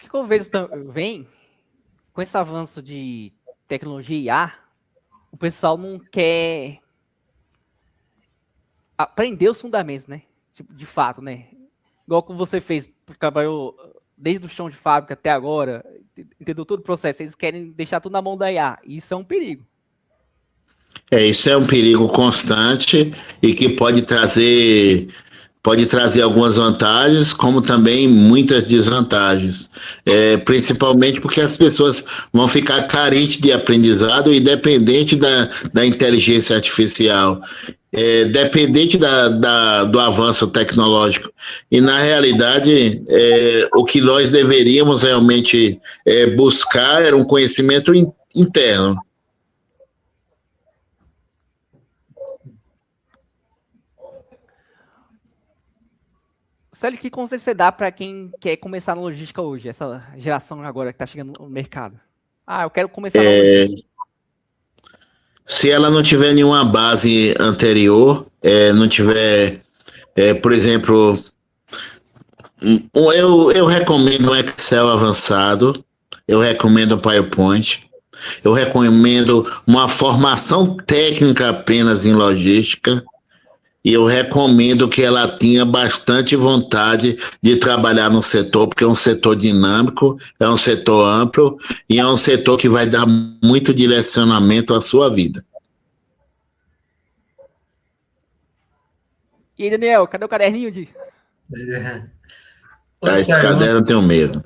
que eu vejo também, com esse avanço de tecnologia e IA, o pessoal não quer aprender os fundamentos, né? Tipo, de fato, né? Igual como você fez, trabalhou desde o chão de fábrica até agora, entendeu todo o processo. Eles querem deixar tudo na mão da IA. E isso é um perigo. Isso é um perigo constante e que pode trazer algumas vantagens, como também muitas desvantagens. Principalmente porque as pessoas vão ficar carentes de aprendizado e dependente da inteligência artificial, dependente do avanço tecnológico. E, na realidade, o que nós deveríamos realmente buscar era um conhecimento interno. Célio, que conselho você dá para quem quer começar na logística hoje, essa geração agora que está chegando no mercado? Ah, eu quero começar na logística. Se ela não tiver nenhuma base anterior, não tiver, por exemplo, eu recomendo um Excel avançado, eu recomendo o PowerPoint, eu recomendo uma formação técnica apenas em logística, e eu recomendo que ela tenha bastante vontade de trabalhar no setor, porque é um setor dinâmico, é um setor amplo e é um setor que vai dar muito direcionamento à sua vida. E aí, Daniel, cadê o caderninho de... Ô, Esse Sérgio, caderno eu tenho medo.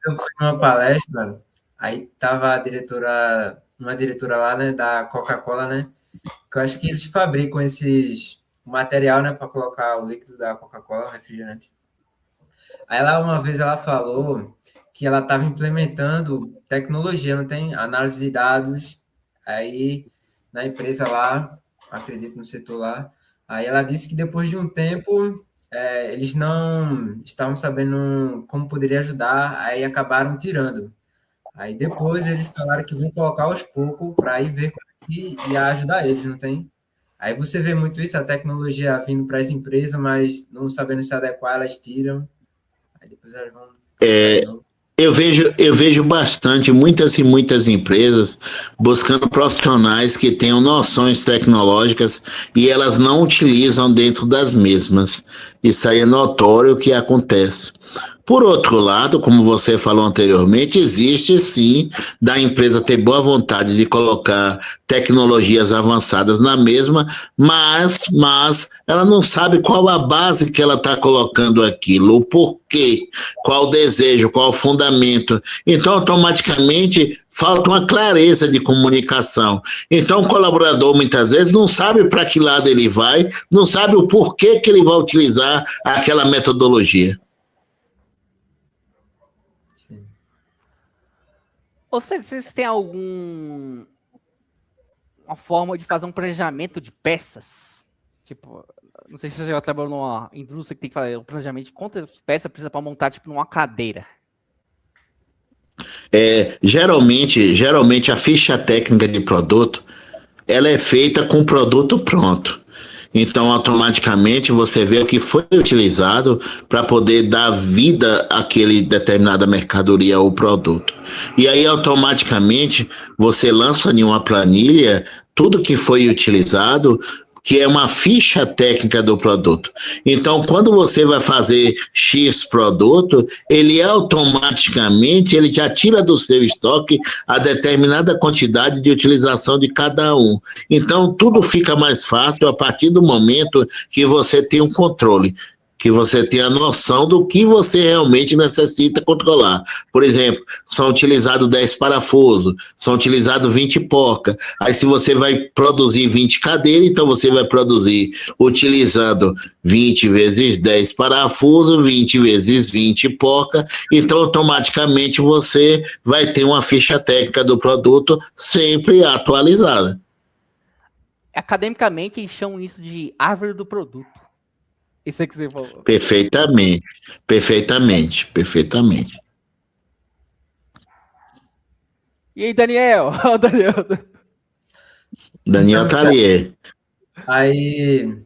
eu fui numa palestra, aí tava uma diretora lá, né, da Coca-Cola, né, que eu acho que eles fabricam esses material, né, para colocar o líquido da Coca-Cola, refrigerante. Aí uma vez ela falou que ela estava implementando tecnologia, não tem? Análise de dados, aí na empresa lá, acredito no setor lá. Aí ela disse que depois de um tempo eles não estavam sabendo como poderia ajudar, aí acabaram tirando. Aí depois eles falaram que vão colocar aos poucos para ir ver como que ia ajudar eles, não tem? Aí você vê muito isso, a tecnologia vindo para as empresas, mas não sabendo se adequar, elas tiram. Aí depois elas vão colocar de novo. Eu vejo bastante, muitas e muitas empresas buscando profissionais que tenham noções tecnológicas e elas não utilizam dentro das mesmas. Isso aí é notório que acontece. Por outro lado, como você falou anteriormente, existe sim da empresa ter boa vontade de colocar tecnologias avançadas na mesma, mas ela não sabe qual a base que ela está colocando aquilo, o porquê, qual o desejo, qual o fundamento. Então, automaticamente, falta uma clareza de comunicação. Então, o colaborador, muitas vezes, não sabe para que lado ele vai, não sabe o porquê que ele vai utilizar aquela metodologia. Ou seja, vocês têm alguma forma de fazer um planejamento de peças? Tipo, não sei se você já trabalhou numa indústria que tem que fazer um planejamento de quantas peças precisa para montar, tipo, numa cadeira. Geralmente a ficha técnica de produto, ela é feita com o produto pronto. Então, automaticamente, você vê o que foi utilizado para poder dar vida àquele determinada mercadoria ou produto. E aí, automaticamente, você lança em uma planilha tudo que foi utilizado, que é uma ficha técnica do produto. Então, quando você vai fazer X produto, ele automaticamente ele já tira do seu estoque a determinada quantidade de utilização de cada um. Então, tudo fica mais fácil a partir do momento que você tem um controle, que você tem a noção do que você realmente necessita controlar. Por exemplo, são utilizados 10 parafusos, são utilizados 20 porcas. Aí, se você vai produzir 20 cadeiras, então você vai produzir utilizando 20 vezes 10 parafusos, 20 vezes 20 porcas. Então, automaticamente, você vai ter uma ficha técnica do produto sempre atualizada. Academicamente, eles chamam isso de árvore do produto. Isso é que você falou. Perfeitamente. E aí, Daniel? Daniel Então, Talier. aí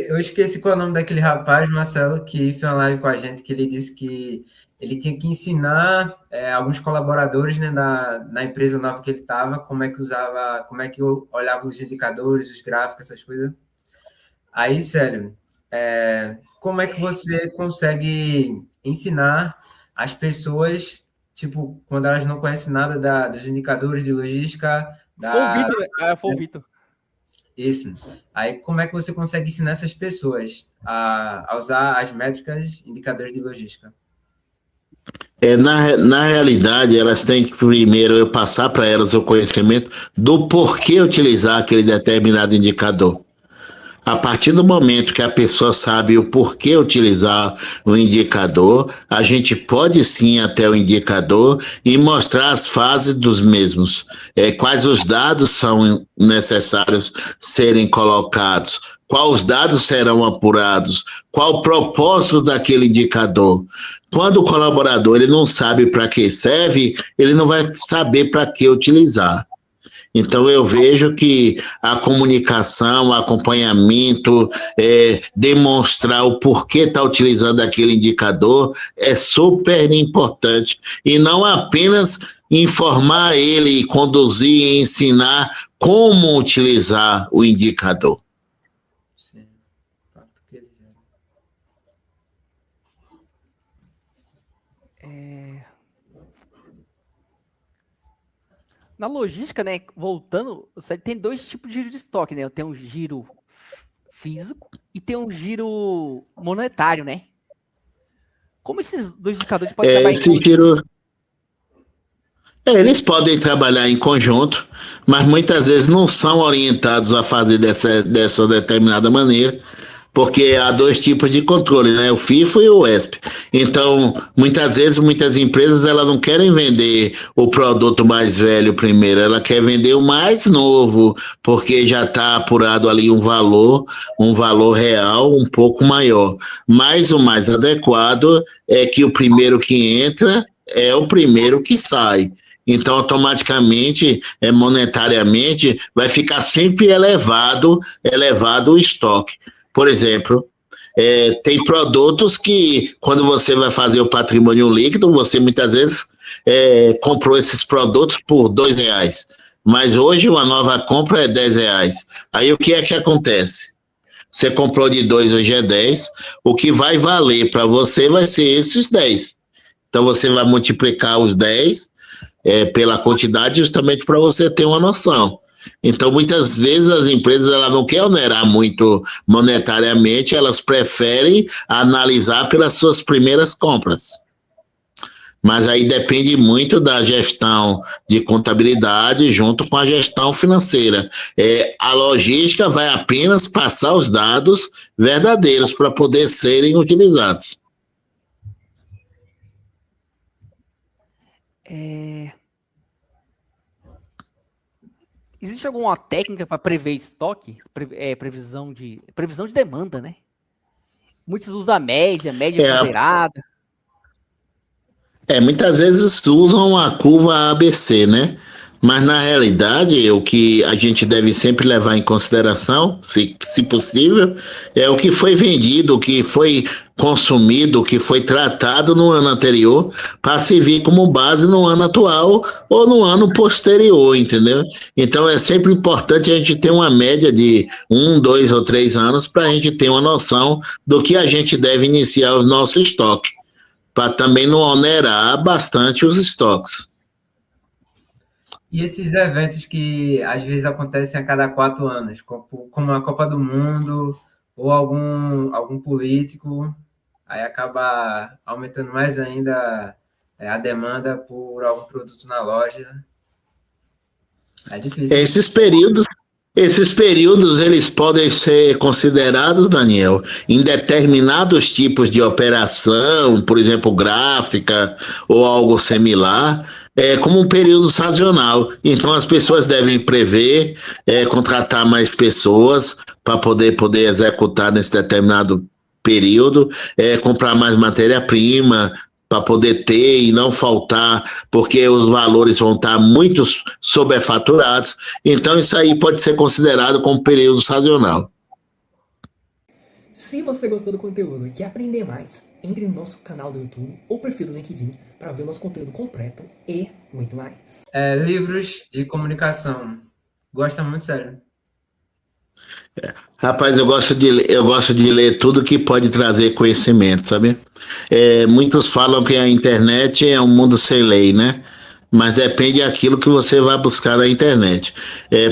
Eu esqueci qual é o nome daquele rapaz, Marcelo, que fez uma live com a gente, que ele disse que ele tinha que ensinar alguns colaboradores, né, na empresa nova que ele estava, como é que usava, como é que olhava os indicadores, os gráficos, essas coisas. Aí, Célio, como é que você consegue ensinar as pessoas, tipo, quando elas não conhecem nada dos indicadores de logística, Foi o Vitor, né? Foi o Vitor. Isso. Aí, como é que você consegue ensinar essas pessoas a usar as métricas, indicadores de logística? Na realidade, elas têm que primeiro eu passar para elas o conhecimento do porquê utilizar aquele determinado indicador. A partir do momento que a pessoa sabe o porquê utilizar o indicador, a gente pode sim ir até o indicador e mostrar as fases dos mesmos. Quais os dados são necessários serem colocados, quais os dados serão apurados, qual o propósito daquele indicador. Quando o colaborador ele não sabe para que serve, ele não vai saber para que utilizar. Então, eu vejo que a comunicação, o acompanhamento, demonstrar o porquê está utilizando aquele indicador é super importante. E não apenas informar ele, conduzir e ensinar como utilizar o indicador. Sim. Na logística, né, voltando, tem dois tipos de giro de estoque, né? Tem um giro físico e tem um giro monetário, né? Como esses dois indicadores podem trabalhar em conjunto? Eles podem trabalhar em conjunto, mas muitas vezes não são orientados a fazer dessa determinada maneira, porque há dois tipos de controle, né? O FIFO e o ESP. Então, muitas vezes, muitas empresas elas não querem vender o produto mais velho primeiro, ela quer vender o mais novo, porque já está apurado ali um valor real um pouco maior. Mas o mais adequado é que o primeiro que entra é o primeiro que sai. Então, automaticamente, monetariamente, vai ficar sempre elevado o estoque. Por exemplo, tem produtos que, quando você vai fazer o patrimônio líquido, você muitas vezes comprou esses produtos por R$2, mas hoje uma nova compra é R$10. Aí o que é que acontece? Você comprou de 2, hoje é 10, o que vai valer para você vai ser esses 10. Então você vai multiplicar os 10 pela quantidade justamente para você ter uma noção. Então, muitas vezes as empresas elas não querem onerar muito monetariamente, elas preferem analisar pelas suas primeiras compras. Mas aí depende muito da gestão de contabilidade junto com a gestão financeira. A logística vai apenas passar os dados verdadeiros para poder serem utilizados. Existe alguma técnica para prever estoque? Previsão de demanda, né? Muitos usam a média ponderada. Muitas vezes usam a curva ABC, né? Mas, na realidade, o que a gente deve sempre levar em consideração, se possível, é o que foi vendido, o que foi consumido, o que foi tratado no ano anterior, para servir como base no ano atual ou no ano posterior, entendeu? Então, é sempre importante a gente ter uma média de 1, 2 ou 3 anos para a gente ter uma noção do que a gente deve iniciar o nosso estoque, para também não onerar bastante os estoques. E esses eventos que às vezes acontecem a cada 4 anos, como a Copa do Mundo ou algum político, aí acaba aumentando mais ainda a demanda por algum produto na loja. É difícil. Esses períodos eles podem ser considerados, Daniel, em determinados tipos de operação, por exemplo, gráfica ou algo similar, como um período sazonal. Então as pessoas devem prever, contratar mais pessoas para poder executar nesse determinado período, comprar mais matéria-prima, para poder ter e não faltar, porque os valores vão estar muito sobrefaturados. Então, isso aí pode ser considerado como período sazonal. Se você gostou do conteúdo e quer aprender mais, entre no nosso canal do YouTube ou perfil do LinkedIn para ver o nosso conteúdo completo e muito mais. Livros de comunicação. Gosta muito, sério. Rapaz, eu gosto de ler tudo que pode trazer conhecimento, sabe? Muitos falam que a internet é um mundo sem lei, né? Mas depende daquilo que você vai buscar na internet.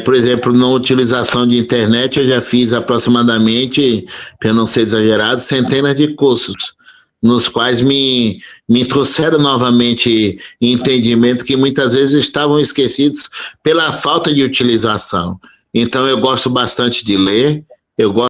Por exemplo, na utilização de internet, eu já fiz aproximadamente, para não ser exagerado, centenas de cursos, nos quais me trouxeram novamente entendimento que muitas vezes estavam esquecidos pela falta de utilização. Então, eu gosto bastante de ler, eu gosto